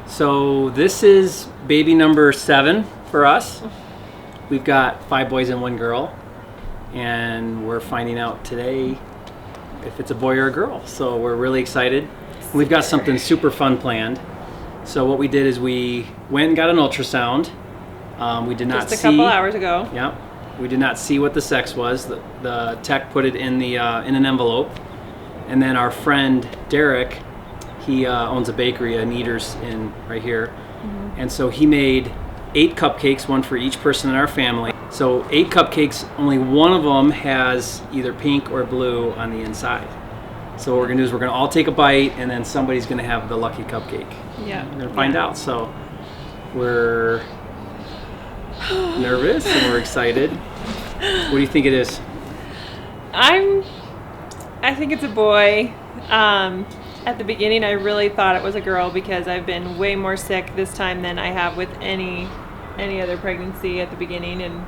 So this is baby number 7 for us. We've got 5 boys and 1 girl, and we're finding out today if it's a boy or a girl. So we're really excited. We've got something super fun planned. So what we did is we went and got an ultrasound. We did not see. Just a couple hours ago. Yep. We did not see what the sex was. The tech put it in the in an envelope, and then our friend Derek, he owns a bakery, an Eaters in right here, and so he made 8 cupcakes, 1 for each person in our family. So 8 cupcakes, only one of them has either pink or blue on the inside. So what we're gonna do is we're gonna all take a bite, and then somebody's gonna have the lucky cupcake. Yeah. We're gonna find out. So we're nervous and we're excited. What do you think it is? I think it's a boy. At the beginning, I really thought it was a girl because I've been way more sick this time than I have with any other pregnancy at the beginning, and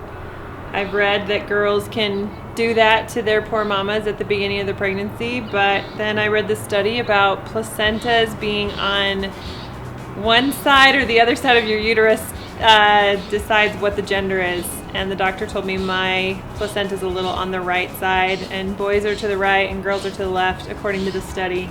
I've read that girls can do that to their poor mamas at the beginning of the pregnancy, but then I read this study about placentas being on one side or the other side of your uterus decides what the gender is, and the doctor told me my placenta is a little on the right side, and boys are to the right and girls are to the left according to the study.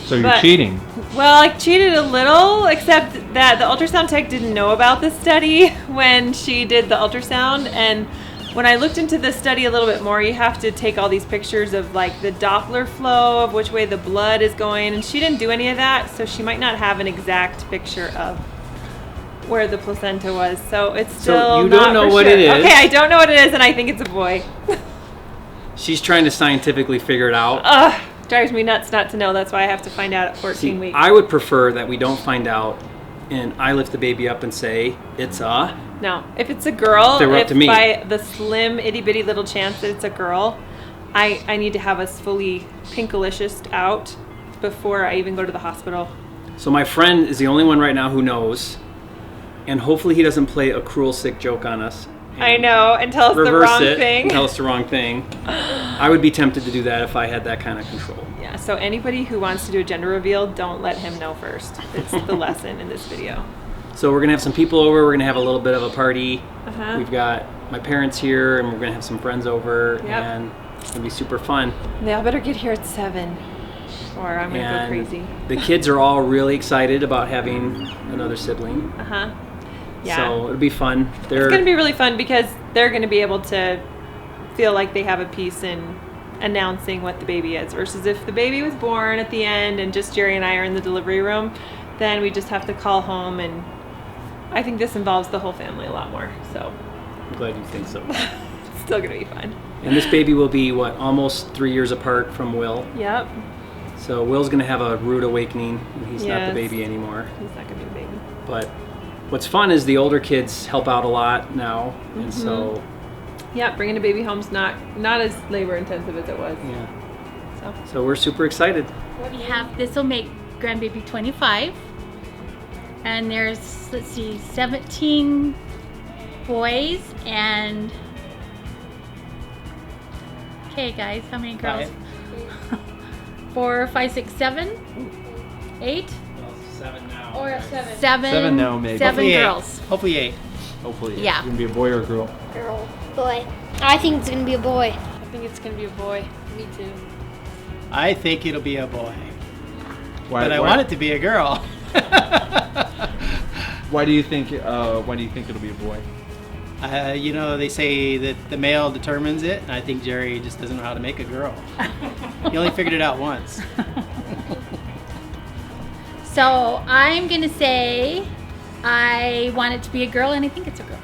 So you're cheating? Well, I cheated a little, except that the ultrasound tech didn't know about the study when she did the ultrasound, and when I looked into the study a little bit more, you have to take all these pictures of like the Doppler flow of which way the blood is going, and she didn't do any of that, so she might not have an exact picture of where the placenta was. So it's still So you don't know what it is. Okay, I don't know what it is, and I think it's a boy. She's trying to scientifically figure it out. Ugh, drives me nuts not to know. That's why I have to find out at 14 weeks. I would prefer that we don't find out and I lift the baby up and say, it's a... No, if it's a girl, If they were up to me. by the slim itty bitty little chance that it's a girl, I need to have us fully pinkalicious out before I even go to the hospital. So my friend is the only one right now who knows, and hopefully he doesn't play a cruel, sick joke on us. I know, and tell us the Reverse wrong it thing. and tell us the wrong thing. I would be tempted to do that if I had that kind of control. Yeah, so anybody who wants to do a gender reveal, don't let him know first. It's the lesson in this video. So we're going to have some people over. We're going to have a little bit of a party. Uh-huh. We've got my parents here, and we're going to have some friends over, Yep. and it's going to be super fun. They all better get here at 7, or I'm going to go And crazy. the kids are all really excited about having another sibling. Uh-huh. Yeah. So it'll be fun. It's going to be really fun because they're going to be able to feel like they have a piece in announcing what the baby is, versus if the baby was born at the end and just Jerry and I are in the delivery room, then we just have to call home, and I think this involves the whole family a lot more. So I'm glad you think so. it's still going to be fun. And this baby will be, almost 3 years apart from Will. Yep. So Will's going to have a rude awakening when he's not the Yes. baby anymore. He's not going to be the baby. But what's fun is the older kids help out a lot now. And so, Yeah, bringing a baby home's not as labor intensive as it was. yeah. So we're super excited. We have, this will make grandbaby 25. And there's, let's see, 17 boys and, okay guys, how many girls? 4, 5, 6, 7, 8? 7 now. Or 7. 7 now, maybe. 7 Hopefully girls. Hopefully 8. Hopefully Yeah. it's going to be a boy or a girl. Girl. Boy. I think it's gonna be a boy. I think it's going to be a boy. Me too. I think it'll be a boy. Why, But I want it to be a girl. Why do you think it'll be a boy? You know, they say that the male determines it, and I think Jerry just doesn't know how to make a girl. He only figured it out once. So I'm going to say I want it to be a girl, and I think it's a girl.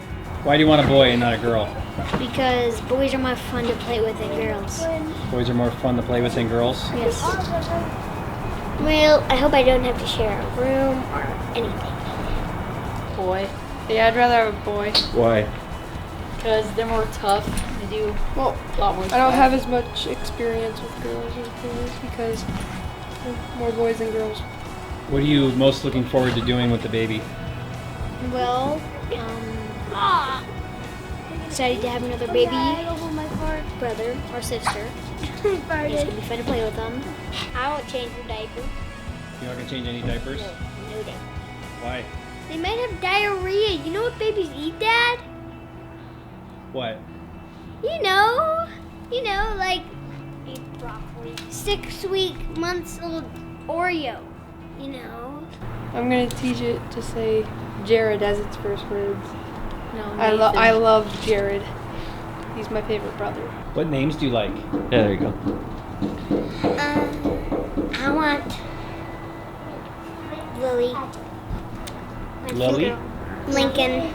Why do you want a boy and not a girl? Because boys are more fun to play with than girls. Boys are more fun to play with than girls. Yes. Well, I hope I don't have to share a room or anything. Boy. Yeah, I'd rather have a boy. Why? Because they're more tough. They do a lot more I don't have as much experience with girls as boys because there's more boys than girls. What are you most looking forward to doing with the baby? Well, excited to have another baby brother or sister. It's gonna be fun to play with them. I won't change your diaper. You're not going to change any diapers? No diaper. Why? They might have diarrhea. You know what babies eat, Dad? What? You know, like 6 months old Oreo. You know. I'm gonna teach it to say Jared as its first words. No, I love Jared. He's my favorite brother. What names do you like? Yeah, there you go. I want Lily. My Lily? finger. Lincoln.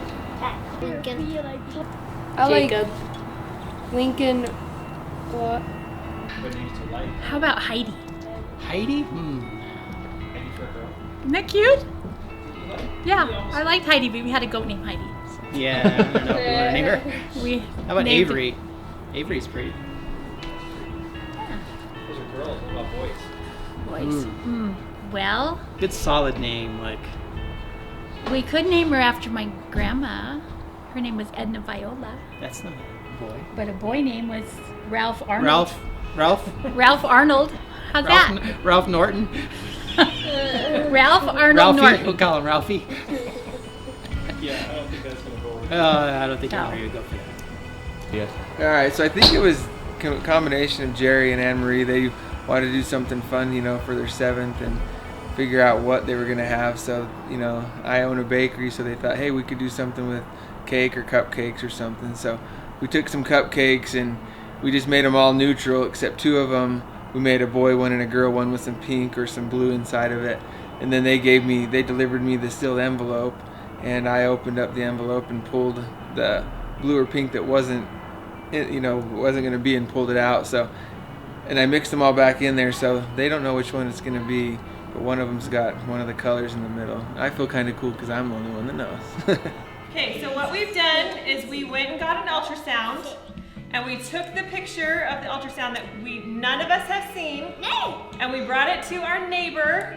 I Jacob. like Lincoln a lot. What names do you like? How about Heidi? Heidi? Heidi for a girl. Isn't that cute? Yeah, I liked Heidi, but we had a goat named Heidi. Yeah, I don't know if we want to name her. We How about named Avery? Avery's pretty. Those are girls. What about boys? Boys. Well, Good solid name, like we could name her after my grandma. Her name was Edna Viola, that's not a boy. but a boy name was Ralph Arnold. Ralph Ralph Arnold. How's that? Ralph Norton. Ralph Arnold Ralphie. Norton. We'll call him Ralphie. Yeah, I don't think that's gonna go over. I don't think No. I'm ready to go for that. Yes. All right, so I think it was a combination of Jerry and Anne Marie. They wanted to do something fun, for their 7th and figure out what they were going to have. So, I own a bakery, so they thought, hey, we could do something with cake or cupcakes or something. So we took some cupcakes and we just made them all neutral, except 2 of them. We made a boy one and a girl one with some pink or some blue inside of it. And then they delivered me the sealed envelope, and I opened up the envelope and pulled the blue or pink that wasn't going to be, and pulled it out. So, and I mixed them all back in there, so they don't know which one it's going to be, but one of them's got one of the colors in the middle. I feel kind of cool because I'm the only one that knows. Okay, so what we've done is we went and got an ultrasound, and we took the picture of the ultrasound that none of us have seen, and we brought it to our neighbor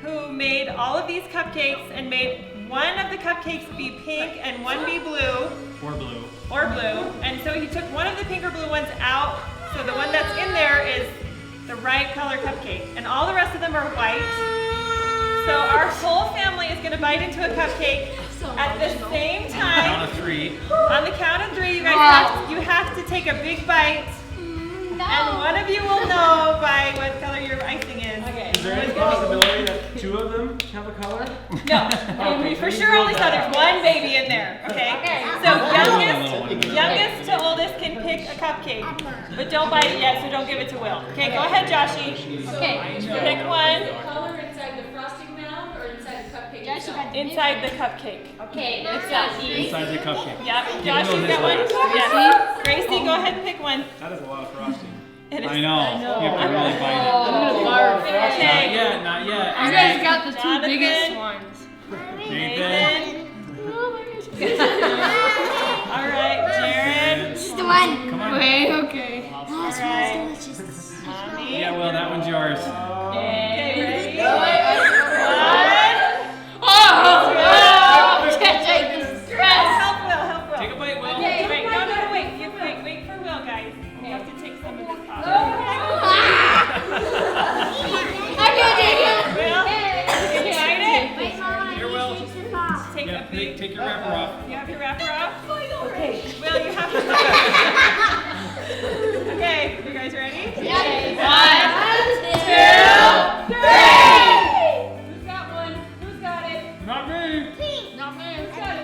who made all of these cupcakes and made one of the cupcakes be pink and one be blue. Or blue. And so he took one of the pink or blue ones out, so the one that's in there is the right color cupcake. And all the rest of them are white. So our whole family is gonna bite into a cupcake at the same time. On a 3. On the count of 3, you guys have to take a big bite. And one of you will know by what color your icing is. Okay. Is there any possibility that 2 of them have a color? No, we for sure only saw there's one baby in there. Okay. So youngest to oldest can pick a cupcake, but don't bite it yet. So don't give it to Will. Okay. Go ahead, Joshy. Okay. Pick one. Color inside the frosting mound or inside the cupcake? Inside the cupcake. Okay, let's see. Inside the cupcake. Yep. Josh, you got one? Yes. Gracie, go ahead and pick one. That is a lot of frosting. It is- I know. You have to really bite it. I'm gonna barf. Okay. Not yet. You guys got the 2 Jonathan. biggest ones. Nathan. All right, Jared. This is the one. Come on. Wait, okay. Oh, it All smells right. delicious. Mommy. Yeah, well, that one's yours. Okay, ready? One. Oh! Help Will. Take a bite, Will. Wait, no, wait. Wait for Will, guys. You have to take some of this off. Will, you can bite it. Here, Will. Take a big. Take your wrapper off. You have your wrapper off? Okay. Will, you have to. Okay, you guys ready? Yeah. 1, 2, 3. Who's got one? Who's got it? Not me. Not me. Who's got it?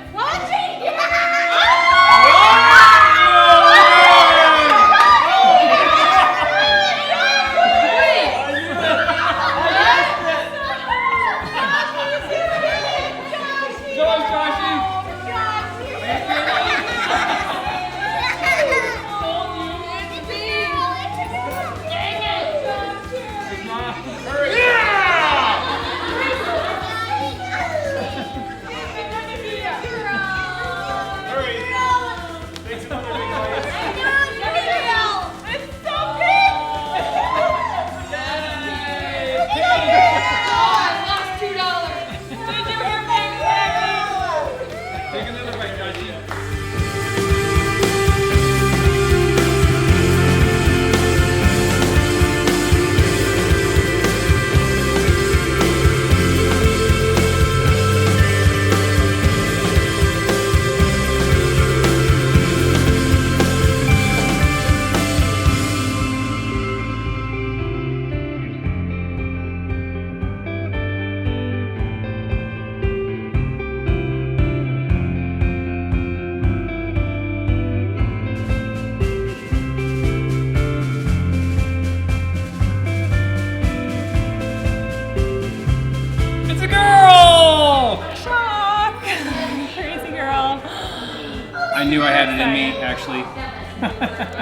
I knew I had it in me, actually.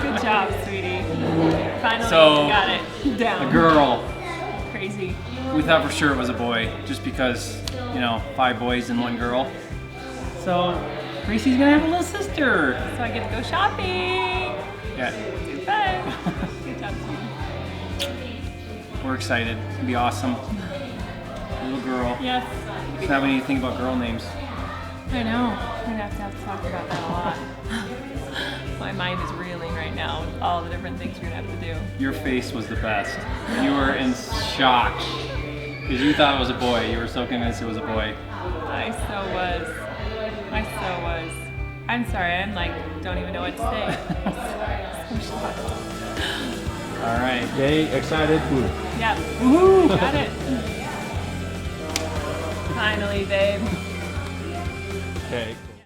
Good job, sweetie. Finally So, got it down. A girl. Crazy. We thought for sure it was a boy, just because, 5 boys and 1 girl. So, Reese's gonna have a little sister. So I get to go shopping. Yeah. Too fun. Good job, sweetie. We're excited. It's gonna be awesome. Little girl. Yes. So now we need to think about girl names. I know. We're gonna have to talk about that a lot. My mind is reeling right now with all the different things we're gonna have to do. Your face was the best. You were in shock. Because you thought it was a boy. You were so convinced it was a boy. I so was. I'm sorry. I'm like, don't even know what to say. So shocked. All right. Yay, excited, food. Yeah. Woohoo! Got it. Finally, babe. Okay.